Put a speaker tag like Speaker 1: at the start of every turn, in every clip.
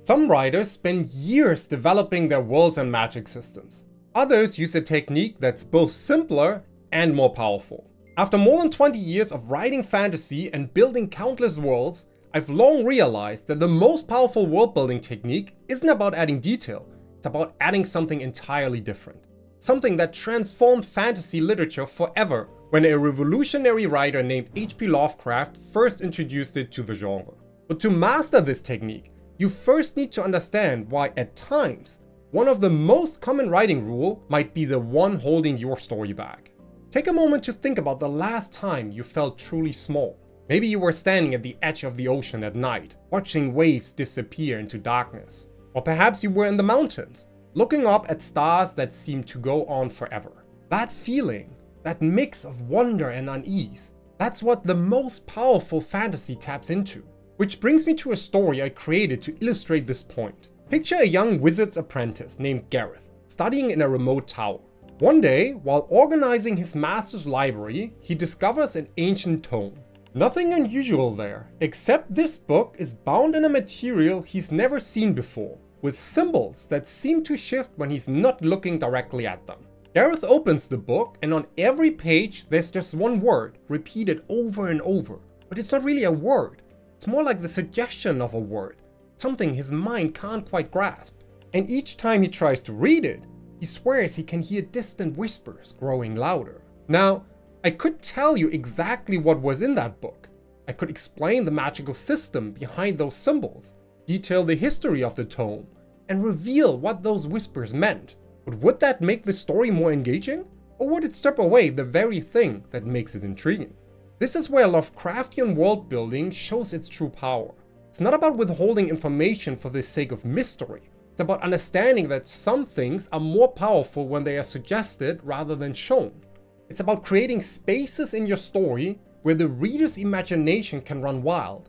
Speaker 1: Some writers spend years developing their worlds and magic systems. Others use a technique that's both simpler and more powerful. After more than 20 years of writing fantasy and building countless worlds, I've long realized that the most powerful world building technique isn't about adding detail, it's about adding something entirely different. Something that transformed fantasy literature forever when a revolutionary writer named H.P. Lovecraft first introduced it to the genre. But to master this technique, you first need to understand why at times, one of the most common writing rule might be the one holding your story back. Take a moment to think about the last time you felt truly small. Maybe you were standing at the edge of the ocean at night, watching waves disappear into darkness. Or perhaps you were in the mountains, looking up at stars that seemed to go on forever. That feeling, that mix of wonder and unease, that's what the most powerful fantasy taps into. Which brings me to a story I created to illustrate this point. Picture a young wizard's apprentice named Gareth, studying in a remote tower. One day, while organizing his master's library, he discovers an ancient tome. Nothing unusual there, except this book is bound in a material he's never seen before, with symbols that seem to shift when he's not looking directly at them. Gareth opens the book, and on every page there's just one word, repeated over and over. But it's not really a word, it's more like the suggestion of a word, something his mind can't quite grasp. And each time he tries to read it, he swears he can hear distant whispers growing louder. Now, I could tell you exactly what was in that book. I could explain the magical system behind those symbols, detail the history of the tome, and reveal what those whispers meant. But would that make the story more engaging? Or would it strip away the very thing that makes it intriguing? This is where Lovecraftian world building shows its true power. It's not about withholding information for the sake of mystery. It's about understanding that some things are more powerful when they are suggested rather than shown. It's about creating spaces in your story where the reader's imagination can run wild,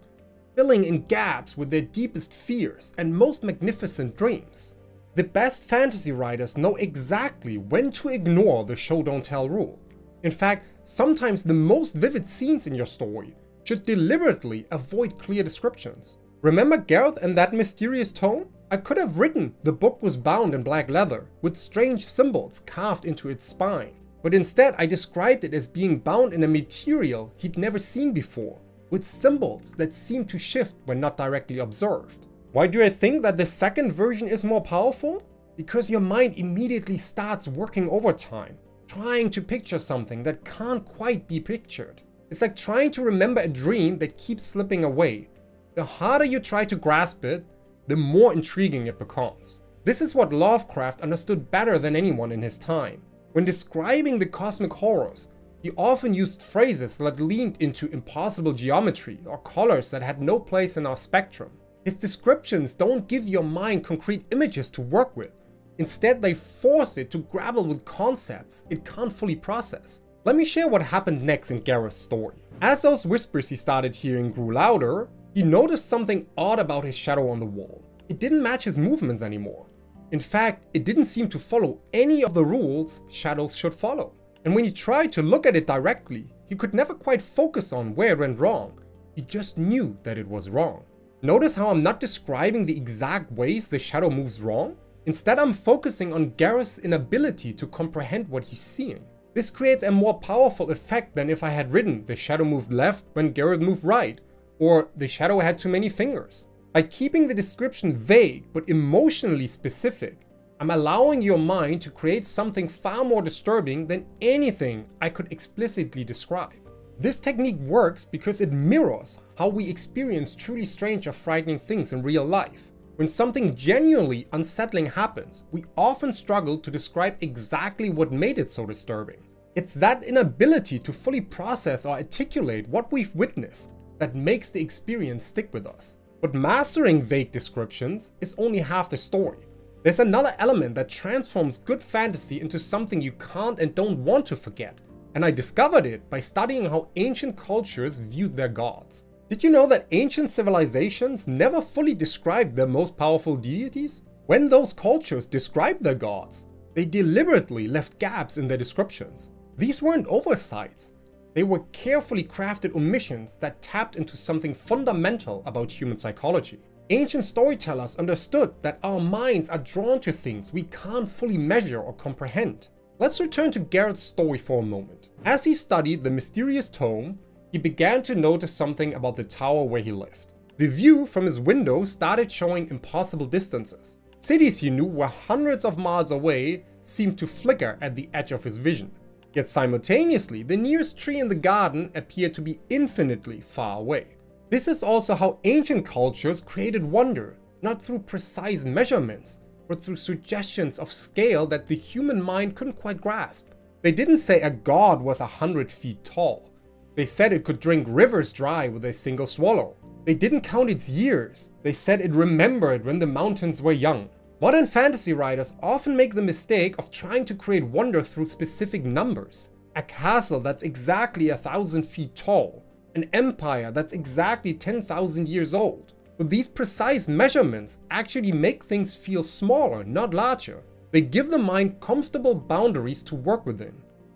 Speaker 1: filling in gaps with their deepest fears and most magnificent dreams. The best fantasy writers know exactly when to ignore the show don't tell rule. In fact, sometimes the most vivid scenes in your story should deliberately avoid clear descriptions. Remember Gareth and that mysterious tome? I could have written the book was bound in black leather, with strange symbols carved into its spine. But instead I described it as being bound in a material he'd never seen before, with symbols that seemed to shift when not directly observed. Why do I think that the second version is more powerful? Because your mind immediately starts working overtime, trying to picture something that can't quite be pictured. It's like trying to remember a dream that keeps slipping away. The harder you try to grasp it, the more intriguing it becomes. This is what Lovecraft understood better than anyone in his time. When describing the cosmic horrors, he often used phrases that leaned into impossible geometry or colors that had no place in our spectrum. His descriptions don't give your mind concrete images to work with. Instead, they force it to grapple with concepts it can't fully process. Let me share what happened next in Gareth's story. As those whispers he started hearing grew louder, he noticed something odd about his shadow on the wall. It didn't match his movements anymore. In fact, it didn't seem to follow any of the rules shadows should follow. And when he tried to look at it directly, he could never quite focus on where it went wrong. He just knew that it was wrong. Notice how I'm not describing the exact ways the shadow moves wrong? Instead, I'm focusing on Gareth's inability to comprehend what he's seeing. This creates a more powerful effect than if I had written the shadow moved left when Gareth moved right, or the shadow had too many fingers. By keeping the description vague but emotionally specific, I'm allowing your mind to create something far more disturbing than anything I could explicitly describe. This technique works because it mirrors how we experience truly strange or frightening things in real life. When something genuinely unsettling happens, we often struggle to describe exactly what made it so disturbing. It's that inability to fully process or articulate what we've witnessed that makes the experience stick with us. But mastering vague descriptions is only half the story. There's another element that transforms good fantasy into something you can't and don't want to forget. And I discovered it by studying how ancient cultures viewed their gods. Did you know that ancient civilizations never fully described their most powerful deities? When those cultures described their gods, they deliberately left gaps in their descriptions. These weren't oversights. They were carefully crafted omissions that tapped into something fundamental about human psychology. Ancient storytellers understood that our minds are drawn to things we can't fully measure or comprehend. Let's return to Garrett's story for a moment. As he studied the mysterious tome, he began to notice something about the tower where he lived. The view from his window started showing impossible distances. Cities he knew were hundreds of miles away seemed to flicker at the edge of his vision. Yet simultaneously, the nearest tree in the garden appeared to be infinitely far away. This is also how ancient cultures created wonder, not through precise measurements, but through suggestions of scale that the human mind couldn't quite grasp. They didn't say a god was 100 feet tall. They said it could drink rivers dry with a single swallow. They didn't count its years. They said it remembered when the mountains were young. Modern fantasy writers often make the mistake of trying to create wonder through specific numbers. A castle that's exactly 1,000 feet tall. An empire that's exactly 10,000 years old. But these precise measurements actually make things feel smaller, not larger. They give the mind comfortable boundaries to work within.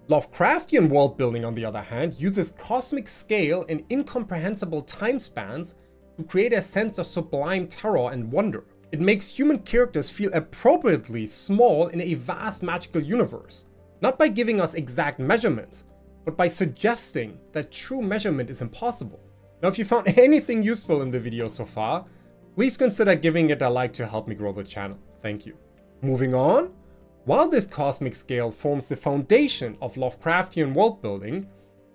Speaker 1: Lovecraftian world building, on the other hand, uses cosmic scale and incomprehensible time spans to create a sense of sublime terror and wonder. It makes human characters feel appropriately small in a vast magical universe, not by giving us exact measurements, but by suggesting that true measurement is impossible. Now, if you found anything useful in the video so far, please consider giving it a like to help me grow the channel. Thank you. Moving on. While this cosmic scale forms the foundation of Lovecraftian world building,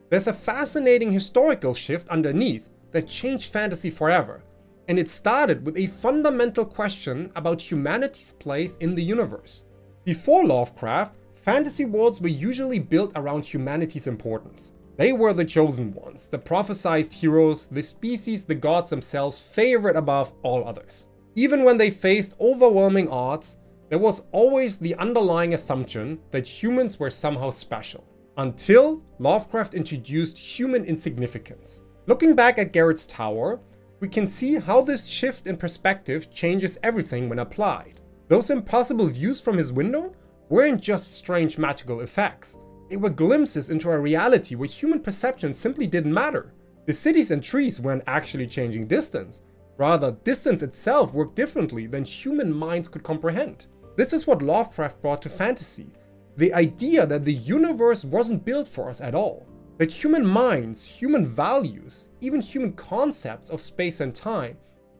Speaker 1: there's a fascinating historical shift underneath that changed fantasy forever. And it started with a fundamental question about humanity's place in the universe. Before Lovecraft, fantasy worlds were usually built around humanity's importance. They were the chosen ones, the prophesized heroes, the species the gods themselves favored above all others. Even when they faced overwhelming odds, there was always the underlying assumption that humans were somehow special. Until Lovecraft introduced human insignificance. Looking back at Garrett's tower, we can see how this shift in perspective changes everything when applied. Those impossible views from his window weren't just strange magical effects. They were glimpses into a reality where human perception simply didn't matter. The cities and trees weren't actually changing distance. Rather, distance itself worked differently than human minds could comprehend. This is what Lovecraft brought to fantasy. The idea that the universe wasn't built for us at all. That human minds, human values, even human concepts of space and time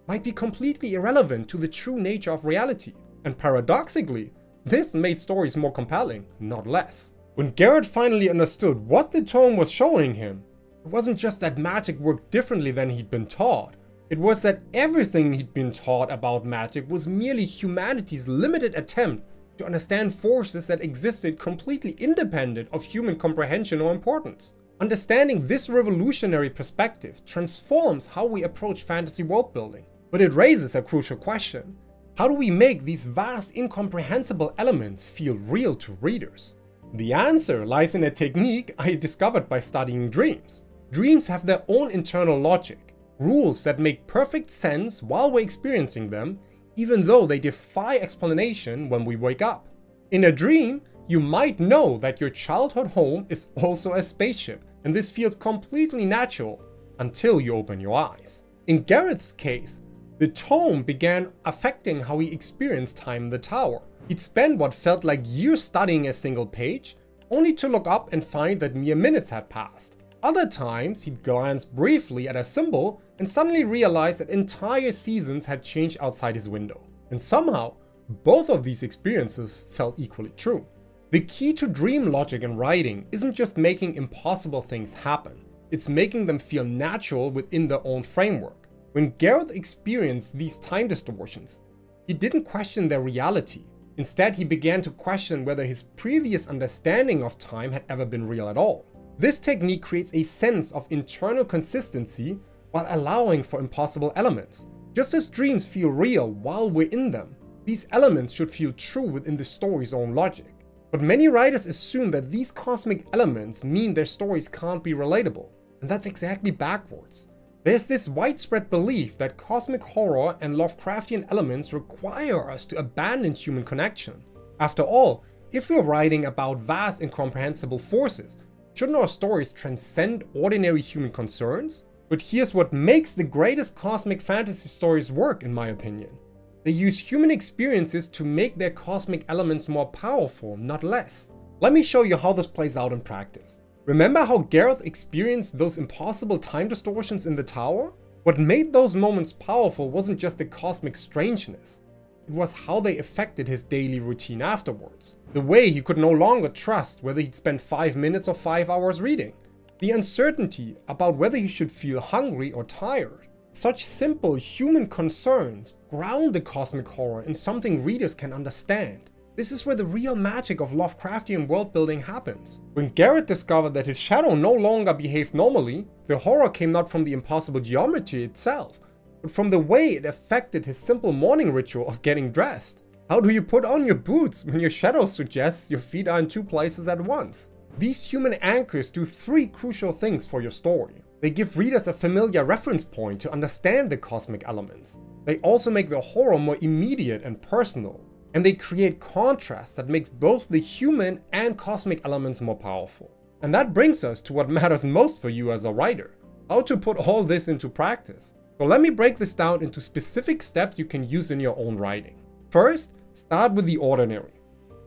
Speaker 1: might be completely irrelevant to the true nature of reality. And paradoxically, this made stories more compelling, not less. When Garrett finally understood what the tome was showing him, it wasn't just that magic worked differently than he'd been taught. It was that everything he'd been taught about magic was merely humanity's limited attempt to understand forces that existed completely independent of human comprehension or importance. Understanding this revolutionary perspective transforms how we approach fantasy world building. But it raises a crucial question. How do we make these vast, incomprehensible elements feel real to readers? The answer lies in a technique I discovered by studying dreams. Dreams have their own internal logic, rules that make perfect sense while we're experiencing them, even though they defy explanation when we wake up. In a dream, you might know that your childhood home is also a spaceship, and this feels completely natural until you open your eyes. In Garrett's case, the tome began affecting how he experienced time in the tower. He'd spend what felt like years studying a single page, only to look up and find that mere minutes had passed. Other times, he'd glance briefly at a symbol and suddenly realize that entire seasons had changed outside his window. And somehow, both of these experiences felt equally true. The key to dream logic in writing isn't just making impossible things happen, it's making them feel natural within their own framework. When Garrett experienced these time distortions, he didn't question their reality. Instead, he began to question whether his previous understanding of time had ever been real at all. This technique creates a sense of internal consistency while allowing for impossible elements. Just as dreams feel real while we're in them, these elements should feel true within the story's own logic. But many writers assume that these cosmic elements mean their stories can't be relatable, and that's exactly backwards. There's this widespread belief that cosmic horror and Lovecraftian elements require us to abandon human connection. After all, if we're writing about vast incomprehensible forces, shouldn't our stories transcend ordinary human concerns? But here's what makes the greatest cosmic fantasy stories work, in my opinion. They use human experiences to make their cosmic elements more powerful, not less. Let me show you how this plays out in practice. Remember how Gareth experienced those impossible time distortions in the tower? What made those moments powerful wasn't just the cosmic strangeness. It was how they affected his daily routine afterwards. The way he could no longer trust whether he'd spend 5 minutes or 5 hours reading. The uncertainty about whether he should feel hungry or tired. Such simple human concerns ground the cosmic horror in something readers can understand. This is where the real magic of Lovecraftian world building happens. When Gareth discovered that his shadow no longer behaved normally, the horror came not from the impossible geometry itself, but from the way it affected his simple morning ritual of getting dressed. How do you put on your boots when your shadow suggests your feet are in 2 places at once? These human anchors do 3 crucial things for your story. They give readers a familiar reference point to understand the cosmic elements. They also make the horror more immediate and personal. And they create contrast that makes both the human and cosmic elements more powerful. And that brings us to what matters most for you as a writer: how to put all this into practice. So let me break this down into specific steps you can use in your own writing. First, start with the ordinary.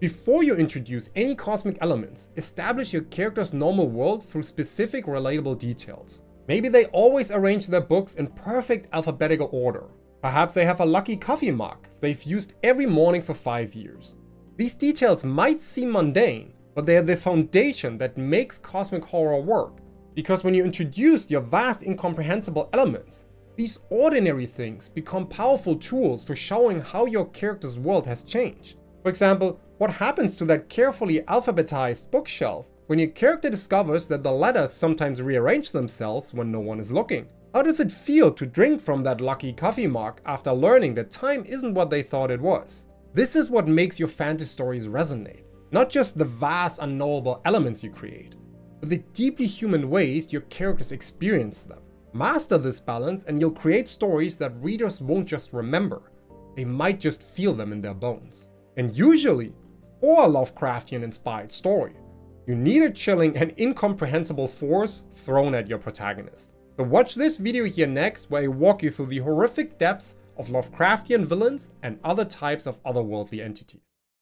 Speaker 1: Before you introduce any cosmic elements, establish your character's normal world through specific relatable details. Maybe they always arrange their books in perfect alphabetical order. Perhaps they have a lucky coffee mug they've used every morning for 5 years. These details might seem mundane, but they are the foundation that makes cosmic horror work. Because when you introduce your vast incomprehensible elements, these ordinary things become powerful tools for showing how your character's world has changed. For example, what happens to that carefully alphabetized bookshelf when your character discovers that the letters sometimes rearrange themselves when no one is looking? How does it feel to drink from that lucky coffee mug after learning that time isn't what they thought it was? This is what makes your fantasy stories resonate. Not just the vast unknowable elements you create, but the deeply human ways your characters experience them. Master this balance and you'll create stories that readers won't just remember, they might just feel them in their bones. And usually, for a Lovecraftian inspired story, you need a chilling and incomprehensible force thrown at your protagonist. So watch this video here next, where I walk you through the horrific depths of Lovecraftian villains and other types of otherworldly entities.